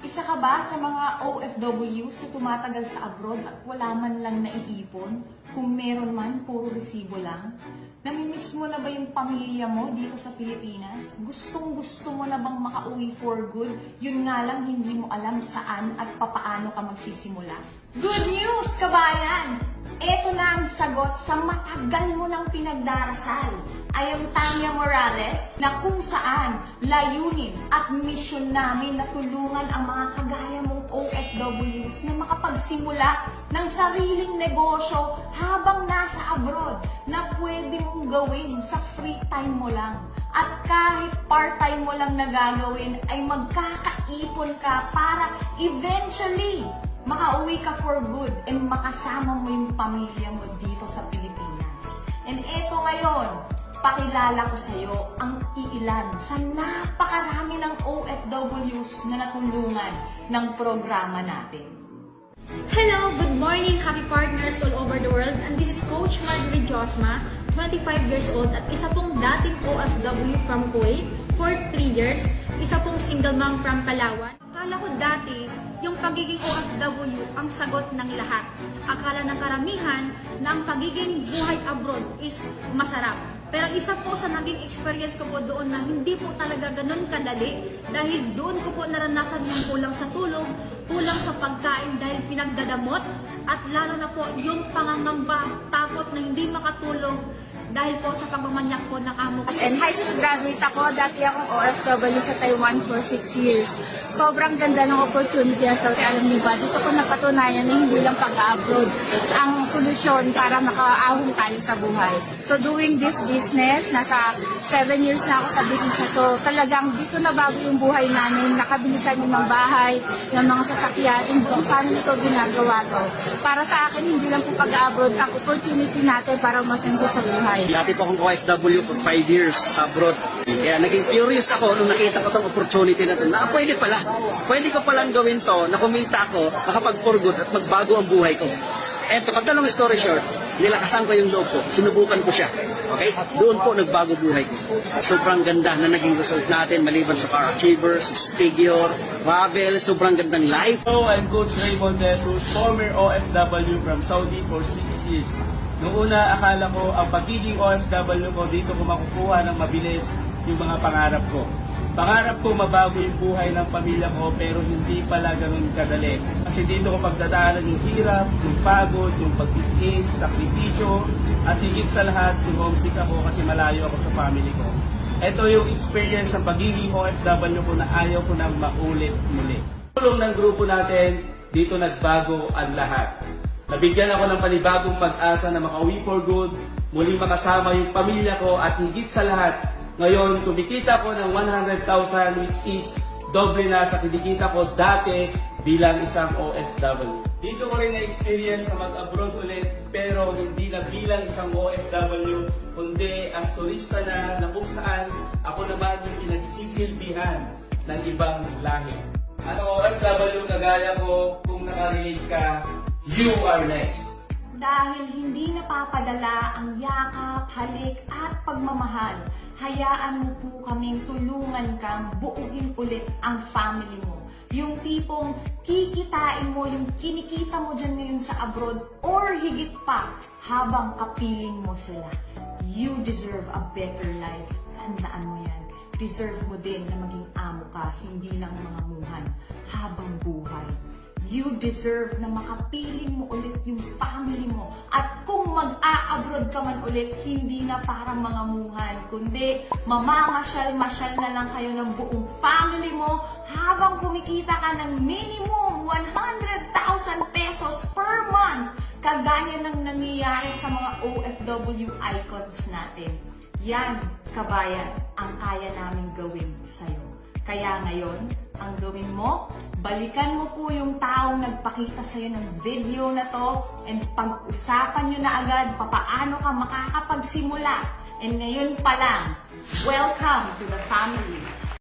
Isa ka ba sa mga OFW sa tumatagal sa abroad at wala man lang naiipon? Kung meron man, puro resibo lang? Namimiss mo na ba yung pamilya mo dito sa Pilipinas? Gustong-gusto mo na bang makauwi for good? Yun nga lang hindi mo alam saan at papaano ka magsisimula. Good news, kabayan! Ito na ang sagot sa matagal mo ng pinagdarasal. I am Tanya Morales na kung saan layunin at misyon namin na tulungan ang mga kagaya mong OFWs na makapagsimula ng sariling negosyo habang nasa abroad na pwede mong gawin sa free time mo lang. At kahit part-time mo lang na gagawin ay magkakaipon ka para eventually makauwi ka for good and makasama mo yung pamilya mo dito sa Pilipinas. And eto ngayon, pakilala ko sa iyo ang iilan sa napakarami ng OFWs na natulungan ng programa natin. Hello, good morning, happy partners all over the world. And this is Coach Marjorie Josma, 25 years old at isa pong dating OFW from Kuwait for 3 years, isa pong single mom from Palawan. Akala ko dati, yung pagiging OFW ang sagot ng lahat. Akala ng karamihan na ang pagiging buhay abroad is masarap. Pero isa po sa naging experience ko po doon na hindi po talaga ganun kadali dahil doon ko po naranasan yung kulang sa tulog, kulang sa pagkain dahil pinagdadamot at lalo na po yung pangangamba, takot na hindi makatulog dahil po sa pagmamanyak po ng amo ko. And high school graduate ako, dati akong OFW sa Taiwan for 6 years. Sobrang ganda ng opportunity na ito. Alam niyo ba, dito ko napatunayan na hindi lang pag-abroad ang solusyon para makaahon tayo sa buhay. So doing this business, nasa 7 years na ako sa business na to, talagang dito na bago yung buhay namin. Nakabili kami ng bahay, ng mga sasakyan, and kung paano nito ginagawa to. Para sa akin, hindi lang po pag-abroad ang opportunity natin para masendo sa buhay. Dati po akong OFW for 5 years abroad. Kaya naging curious ako nung nakita ko itong opportunity na ito. Na pwede pala. Pwede ko palang gawin to na kumita ako, makapag-for good at magbago ang buhay ko. Eto, cut long story short, nilakasan ko yung loob ko. Sinubukan ko siya. Okay? Doon po nagbago buhay ko. Sobrang ganda na naging result natin maliban sa Car Achievers, Figure, Travel, sobrang gandang life. Hello, I'm Coach Raymond Jesus, former OFW from Saudi for 6 years. Noong una, akala ko ang pagiging OFW ko dito ko makukuha ng mabilis yung mga pangarap ko. Pangarap ko mabago yung buhay ng pamilya ko pero hindi pala ganun kadali. Kasi dito ko pagdadaanan yung hirap, yung pagod, yung pagtitiis, sakripisyo, at higit sa lahat yung homesick ako kasi malayo ako sa family ko. Ito yung experience ng pagiging OFW ko na ayaw ko nang maulit muli. Tulong ng grupo natin, dito nagbago ang lahat. Nabigyan ako ng panibagong pag-asa na makauwi for good, muling makasama yung pamilya ko at higit sa lahat, ngayon kumikita ko ng 100,000 which is doble na sa kinikita ko dati bilang isang OFW. Dito ko rin na-experience na mag-abroad ulit pero hindi na bilang isang OFW kundi as turista na kung saan ako naman yung pinagsisilbihan ng ibang lahi. Ano OFW kagaya ko, kung nakarelate ka, you are next. Dahil hindi napapadala ang yakap, halik at pagmamahal, hayaan mo po kaming tulungan kang buuin ulit ang family mo. Yung tipong kikitain mo yung kinikita mo dyan ngayon sa abroad or higit pa habang kapiling mo sila. You deserve a better life. Tandaan mo yan. Deserve mo din na maging amo ka, hindi lang mga muhan habang buhay. You deserve na makapiling mo ulit yung family mo. At kung mag-a-abroad ka man ulit, hindi na parang mga muhan, kundi mamamasyal-masyal na lang kayo ng buong family mo habang kumikita ka ng minimum 100,000 pesos per month. Kagaya ng nangyayari sa mga OFW icons natin. Yan, kabayan, ang kaya namin gawin sa'yo. Kaya ngayon, ang gawin mo, balikan mo po yung taong nagpakita sa'yo ng video na to and pag-usapan nyo na agad papaano ka makakapagsimula. And ngayon pa lang, welcome to the family.